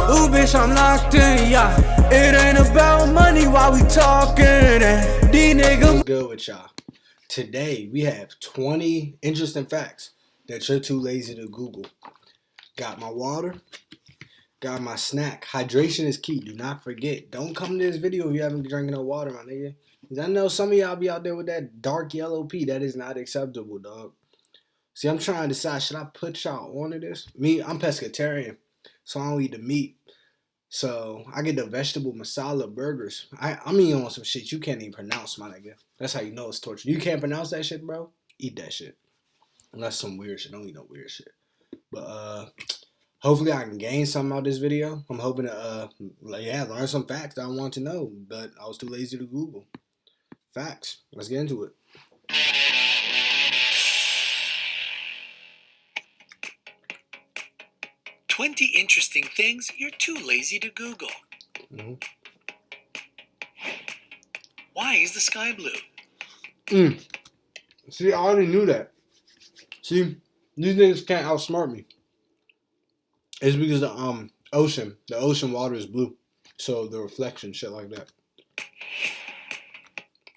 Ooh, bitch, I'm locked in, yeah. It ain't about money while we talking. And these niggas. What's good with y'all? Today we have 20 interesting facts that you're too lazy to Google. Got my water. Got my snack. Hydration is key. Do not forget. Don't come to this video if you haven't drinking no water, my nigga. Cause I know some of y'all be out there with that dark yellow pee. That is not acceptable, dog. See, I'm trying to decide, should I put y'all onto this? Me, I'm pescatarian, so I don't eat the meat. So I get the vegetable masala burgers. I'm eating on some shit you can't even pronounce, my nigga. That's how you know it's torture. You can't pronounce that shit, bro? Eat that shit. Unless some weird shit. Don't eat no weird shit. But hopefully I can gain something out of this video. I'm hoping to learn some facts that I want to know, but I was too lazy to Google. Facts. Let's get into it. 20 interesting things you're too lazy to Google. Why is the sky blue? See, I already knew that. See, these niggas can't outsmart me. It's because the ocean water is blue. So the reflection, shit like that.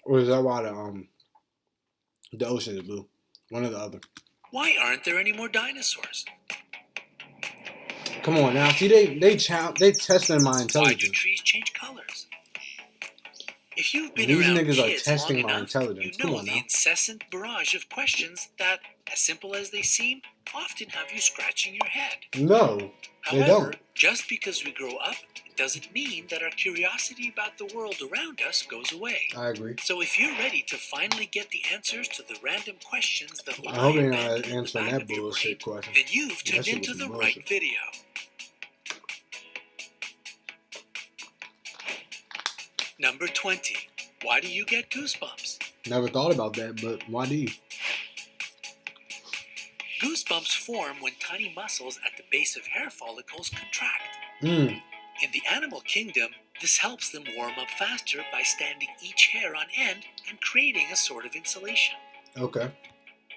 Or is that why the ocean is blue? One or the other. Why aren't there any more dinosaurs? Come on now. See, they testing my intelligence. Why do trees change colors? If you've been These around niggas are kids testing long my enough, intelligence. you Come know on the now. incessant barrage of questions that, as simple as they seem, often have you scratching your head. No, they However, don't. just because we grow up, it doesn't mean that our curiosity about the world around us goes away. I agree. So if you're ready to finally get the answers to the random questions that lie I hope they're abandoned not in the answering back that of your bullshit brain, question. then you've tuned That shit into was the some right bullshit. video. Number 20. Why do you get goosebumps? Never thought about that, but why do you? Goosebumps form when tiny muscles at the base of hair follicles contract. Mm. In the animal kingdom, this helps them warm up faster by standing each hair on end and creating a sort of insulation. Okay.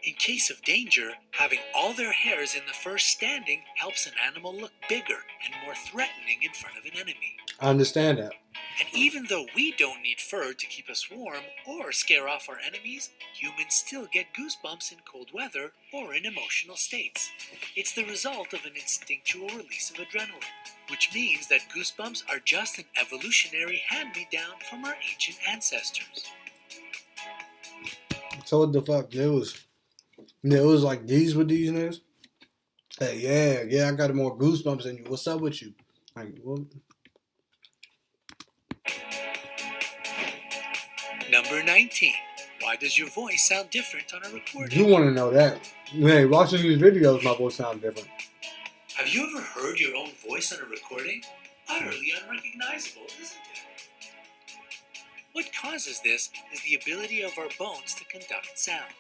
In case of danger, having all their hairs in the first standing helps an animal look bigger and more threatening in front of an enemy. I understand that. And even though we don't need fur to keep us warm or scare off our enemies, humans still get goosebumps in cold weather or in emotional states. It's the result of an instinctual release of adrenaline, which means that goosebumps are just an evolutionary hand-me-down from our ancient ancestors. So what the fuck? It was like these with these niggas. Hey, yeah, I got more goosebumps than you. What's up with you? Like, well, Number 19. Why does your voice sound different on a recording? you want to know that? Hey, watching these videos, my voice sounds different. Have you ever heard your own voice on a recording? Utterly unrecognizable, isn't it? What causes this is the ability of our bones to conduct sound.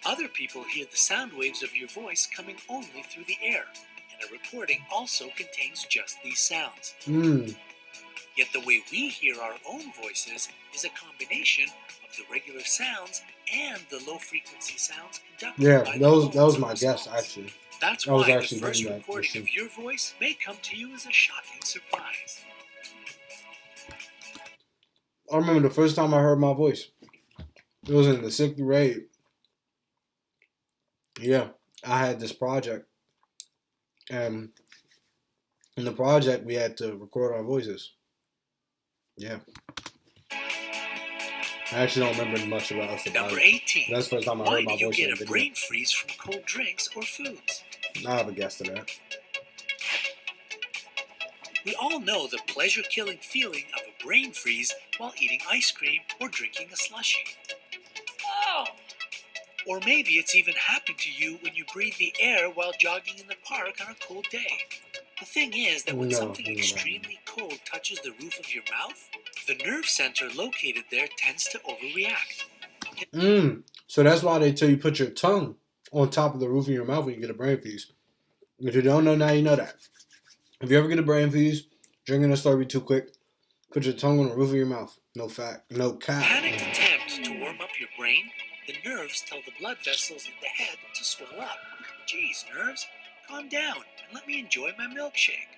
Other people hear the sound waves of your voice coming only through the air, and a recording also contains just these sounds. Yet the way we hear our own voices is a combination of the regular sounds and the low-frequency sounds conducted Yeah, by that was the my guess, actually. That's I was why the actually first thinking that recording machine. of your voice may come to you as a shocking surprise. I remember the first time I heard my voice. It was in the 6th grade. Yeah, I had this project. And in the project, we had to record our voices. Yeah. I actually don't remember much about us about Number it. 18. That's the first time I Why heard my do you voice in get a a video. brain freeze from cold drinks or foods? I have a guess to that. We all know the pleasure-killing feeling of a brain freeze while eating ice cream or drinking a slushie. Oh! Or maybe it's even happened to you when you breathe the air while jogging in the park on a cold day. The thing is that when something extremely cold touches the roof of your mouth, the nerve center located there tends to overreact. So that's why they tell you put your tongue on top of the roof of your mouth when you get a brain freeze. If you don't know now, you know that. If you ever get a brain freeze, drinking a Slurpee too quick, put your tongue on the roof of your mouth. No fact. No cap. Panicked attempt to warm up your brain, the nerves tell the blood vessels in the head to swell up. Geez, nerves, calm down and let me enjoy my milkshake.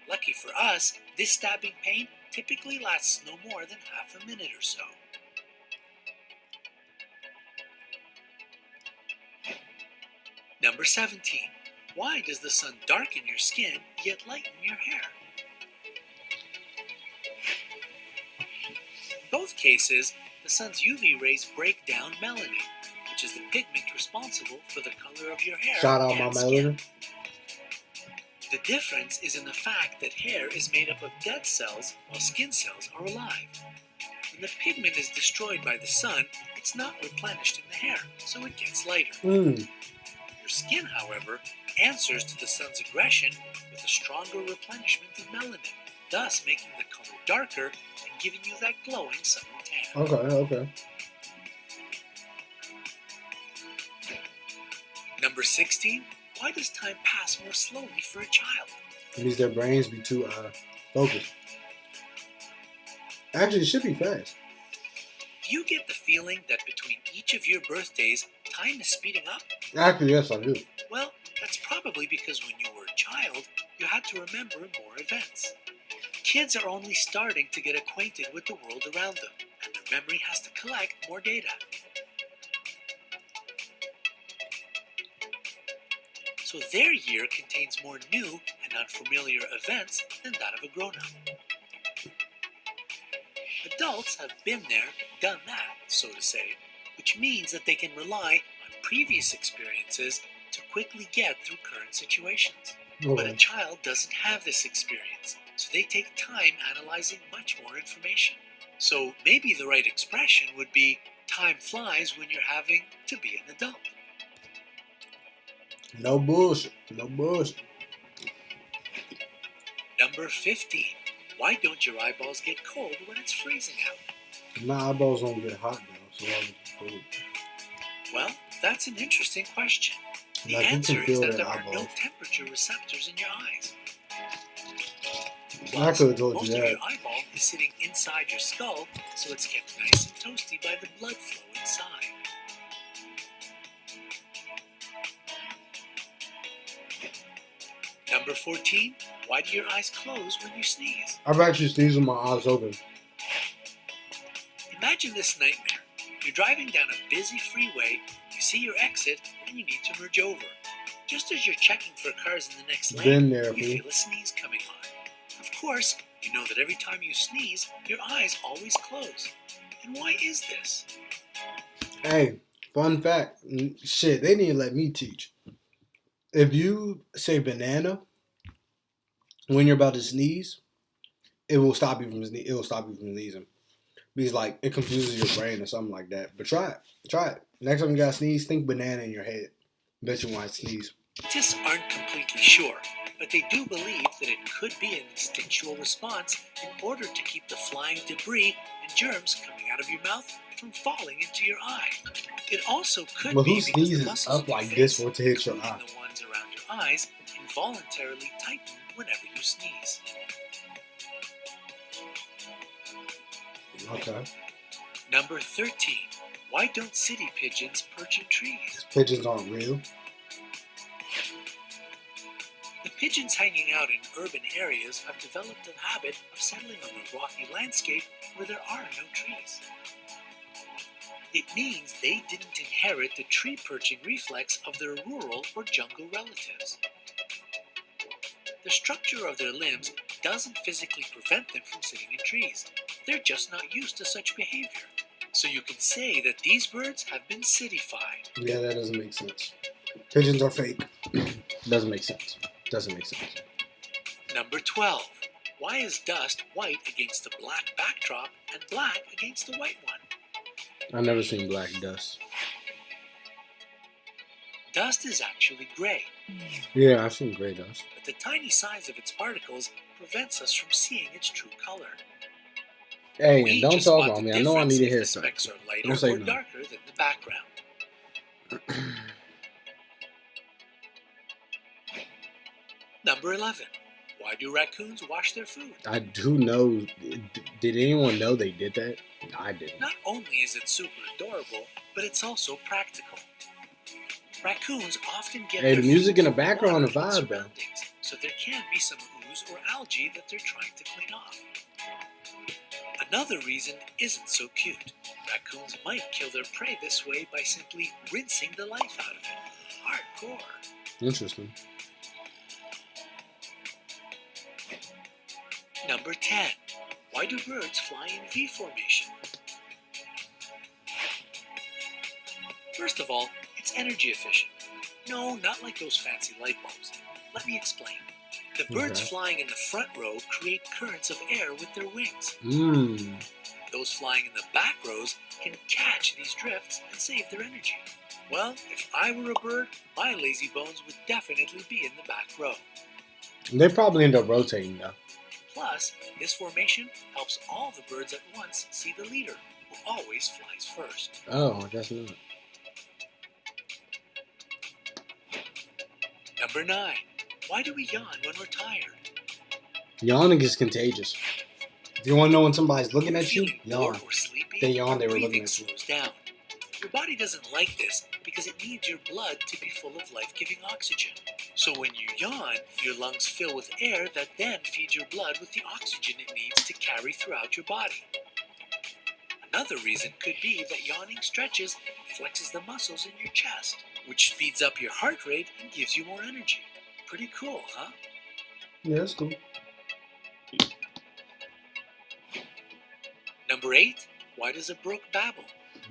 Lucky for us, this stabbing pain typically lasts no more than half a minute or so. Number 17. Why does the sun darken your skin yet lighten your hair? In both cases, the sun's UV rays break down melanin, which is the pigment responsible for the color of your hair Shout out my and skin. melanin. The difference is in the fact that hair is made up of dead cells while skin cells are alive. When the pigment is destroyed by the sun, it's not replenished in the hair, so it gets lighter. Your skin, however, answers to the sun's aggression with a stronger replenishment of melanin, thus making the color darker and giving you that glowing summer tan. Okay. Number 16. Why does time pass more slowly for a child? It means their brains be too focused. Actually, it should be fast. Do you get the feeling that between each of your birthdays, time is speeding up? Actually, yes, I do. Well, that's probably because when you were a child, you had to remember more events. Kids are only starting to get acquainted with the world around them, and their memory has to collect more data. So their year contains more new and unfamiliar events than that of a grown-up. Adults have been there, done that, so to say, which means that they can rely on previous experiences to quickly get through current situations. But a child doesn't have this experience, so they take time analyzing much more information. So maybe the right expression would be, time flies when you're having to be an adult. No bullshit. Number 15. Why don't your eyeballs get cold when it's freezing out? My eyeballs don't get hot though, so I would cold. Well, that's an interesting question. The Like, you answer can is feel that their there are no eyeballs. temperature receptors in your eyes. I Plus, could have told most you of that. your eyeball is sitting inside your skull, so it's kept nice and toasty by the blood flow inside. Number 14. Why do your eyes close when you sneeze? I've actually sneezed with my eyes open. Imagine this nightmare. You're driving down a busy freeway, you see your exit, and you need to merge over. Just as you're checking for cars in the next Been lane, there, you fool. feel a sneeze coming on. Of course, you know that every time you sneeze, your eyes always close. And why is this? Hey, fun fact. Shit, they didn't let me teach. If you say banana when you're about to sneeze, it will stop you from sneezing. Because like it confuses your brain or something like that. But try it. Next time you gotta sneeze, think banana in your head. Bet you won't sneeze. Scientists aren't completely sure, but they do believe that it could be an instinctual response in order to keep the flying debris and germs coming out of your mouth from falling into your eye. It also could But be who because the sneezes muscles up of your like face, this for it to hit your including eye? the ones around your eyes, involuntarily tighten whenever you sneeze. Okay. Number 13. Why don't city pigeons perch in trees? Pigeons aren't real. The pigeons hanging out in urban areas have developed a habit of settling on the rocky landscape where there are no trees. It means they didn't inherit the tree perching reflex of their rural or jungle relatives. The structure of their limbs doesn't physically prevent them from sitting in trees. They're just not used to such behavior. So you can say that these birds have been cityfied. Yeah, that doesn't make sense. Pigeons are fake. Doesn't make sense. Number 12. Why is dust white against the black backdrop and black against the white one? I've never seen black dust. Dust is actually gray, Yeah, I've seen gray dust. but the tiny size of its particles prevents us from seeing its true color. Hey, We and don't just talk spot about the me. I know I difference need a if the haircut. specks are lighter Don't say or no. darker than the background. Number 11. Why do raccoons wash their food? I do know. Did anyone know they did that? I didn't. Not only is it super adorable, but it's also practical. Raccoons often get Hey, their the music food in the from background, water the and vibe, though. surroundings, so there can be some ooze or algae that they're trying to clean off. Another reason isn't so cute. Raccoons might kill their prey this way by simply rinsing the life out of it. Hardcore. Interesting. Number 10. Why do birds fly in V formation? First of all, it's energy efficient. No, not like those fancy light bulbs. Let me explain. The birds flying in the front row create currents of air with their wings. Those flying in the back rows can catch these drifts and save their energy. Well, if I were a bird, my lazy bones would definitely be in the back row. They probably end up rotating though. Plus, this formation helps all the birds at once see the leader, who always flies first. Oh, I guess not. Number 9. Why do we yawn when we're tired? Yawning is contagious. If you want to know when somebody's looking at you, Feeling yawn. bored or sleepy, They yawn, they were breathing looking at you. slows down. Your body doesn't like this because it needs your blood to be full of life-giving oxygen. So when you yawn, your lungs fill with air that then feeds your blood with the oxygen it needs to carry throughout your body. Another reason could be that yawning stretches and flexes the muscles in your chest, which speeds up your heart rate and gives you more energy. Pretty cool, huh? Yeah, that's cool. Number 8. Why does a brook babble?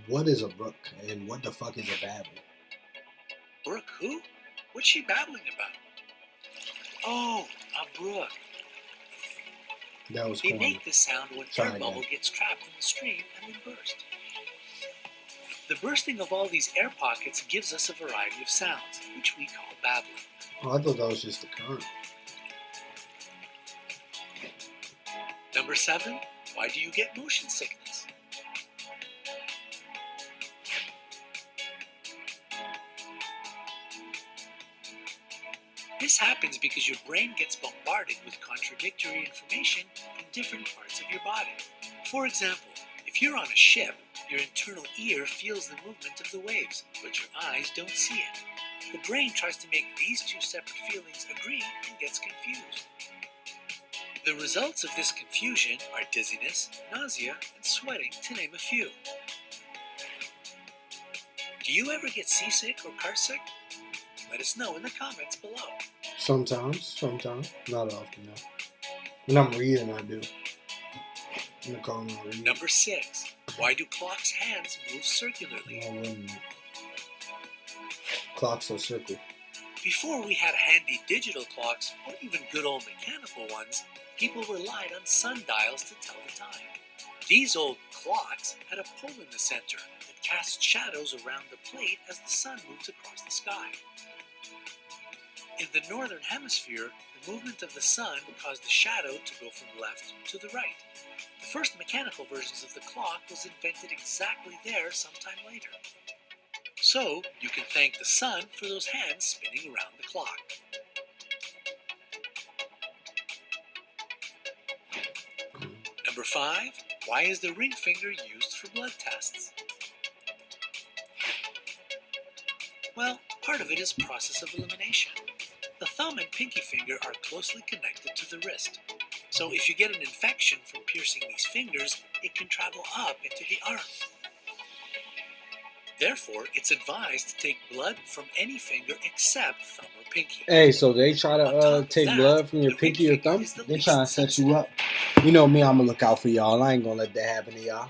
What is a brook and what the fuck is a babble? Brook who? What's she babbling about? Oh, a brook. That was They corny. make this sound when Try air again. bubble gets trapped in the stream and then burst. The bursting of all these air pockets gives us a variety of sounds, which we call babbling. Oh, I thought that was just the current. Number 7. Why do you get motion sickness? This happens because your brain gets bombarded with contradictory information in different parts of your body. For example, if you're on a ship, your internal ear feels the movement of the waves, but your eyes don't see it. The brain tries to make these two separate feelings agree and gets confused. The results of this confusion are dizziness, nausea, and sweating, to name a few. Do you ever get seasick or car sick? Let us know in the comments below. Sometimes. Not often, though. When I'm reading, I do. In the car when I read. Number 6. Why do clocks' hands move circularly? Oh, wait a minute. Clocks are circle. Before we had handy digital clocks, or even good old mechanical ones, people relied on sundials to tell the time. These old clocks had a pole in the center that cast shadows around the plate as the sun moves across the sky. In the northern hemisphere, the movement of the sun caused the shadow to go from left to the right. The first mechanical versions of the clock was invented exactly there sometime later. So, you can thank the sun for those hands spinning around the clock. Number 5. Why is the ring finger used for blood tests? Well, part of it is process of elimination. The thumb and pinky finger are closely connected to the wrist. So if you get an infection from piercing these fingers, it can travel up into the arm. Therefore, it's advised to take blood from any finger except thumb or pinky. Hey, so they try On top to of take that, blood from your the ring pinky or finger thumb? is the They least trying to set you up. You know me, I'm going to look out for y'all. I ain't going to let that happen to y'all.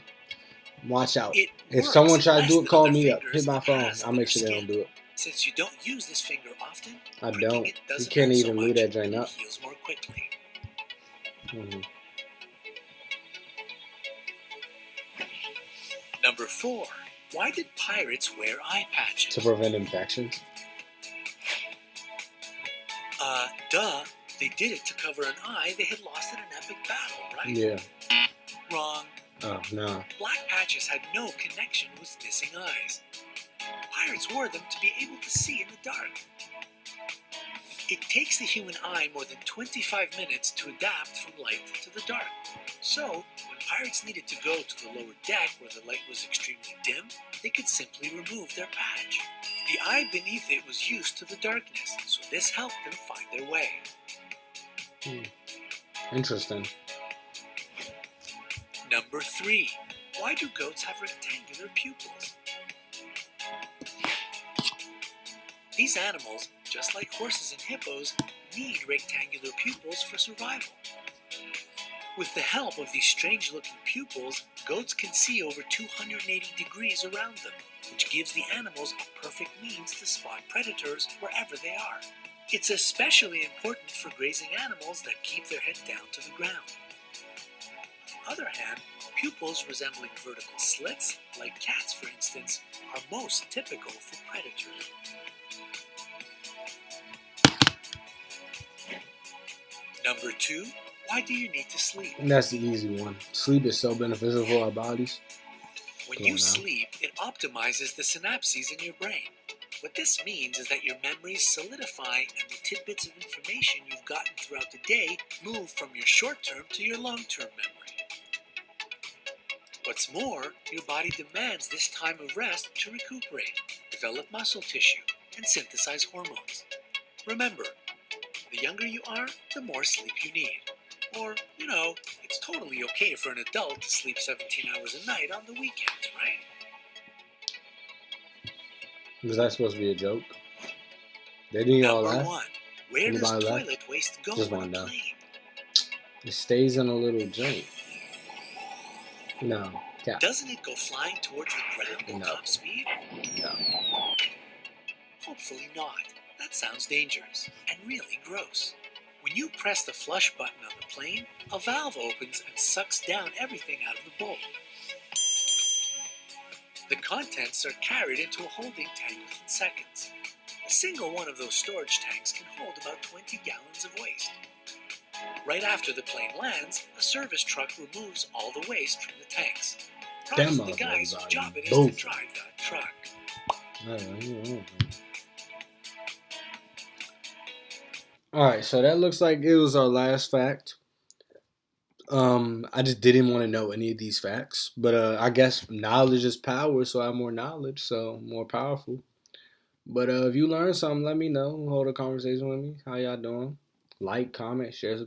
Watch out. It If works someone try to less do it, than call other me up. fingers Hit my and phone. has I'll make thinner sure they don't skin. do it. Since you don't use this finger often, I pricking don't. it You doesn't can't hurt so even move much, that joint and up. it heals more quickly. Mm-hmm. Number 4. Why did pirates wear eye patches? To prevent infections. Duh. They did it to cover an eye they had lost in an epic battle, right? Yeah. Wrong. Oh, no. Black patches had no connection with missing eyes. Pirates wore them to be able to see in the dark. It takes the human eye more than 25 minutes to adapt from light to the dark. So, when pirates needed to go to the lower deck where the light was extremely dim, they could simply remove their patch. The eye beneath it was used to the darkness, so this helped them find their way. Interesting. Number 3. Why do goats have rectangular pupils? These animals, just like horses and hippos, need rectangular pupils for survival. With the help of these strange-looking pupils, goats can see over 280 degrees around them, which gives the animals a perfect means to spot predators wherever they are. It's especially important for grazing animals that keep their head down to the ground. On the other hand, pupils resembling vertical slits, like cats for instance, are most typical for predators. Number 2. Why do you need to sleep? That's the easy one. Sleep is so beneficial for our bodies. When you sleep, it optimizes the synapses in your brain. What this means is that your memories solidify and the tidbits of information you've gotten throughout the day move from your short-term to your long-term memory. What's more, your body demands this time of rest to recuperate, develop muscle tissue, and synthesize hormones. Remember, the younger you are, the more sleep you need. Or, it's totally okay for an adult to sleep 17 hours a night on the weekends, right? Was that supposed to be a joke? They didn't all Number laugh? 1. Where does Anybody laugh? toilet waste go Just on one a down. plane? It stays in a little joint. No. Cap. Doesn't it go flying towards the ground at No. top speed? No. Hopefully not. That sounds dangerous and really gross. When you press the flush button on the plane, a valve opens and sucks down everything out of the bowl. The contents are carried into a holding tank within seconds. A single one of those storage tanks can hold about 20 gallons of waste. Right after the plane lands, a service truck removes all the waste from the tanks. Props to the guys whose job it is to drive that truck. Alright, so that looks like it was our last fact. I just didn't want to know any of these facts. But I guess knowledge is power, so I have more knowledge, so more powerful. But if you learn something, let me know. Hold a conversation with me. How y'all doing? Like, comment, share, subscribe.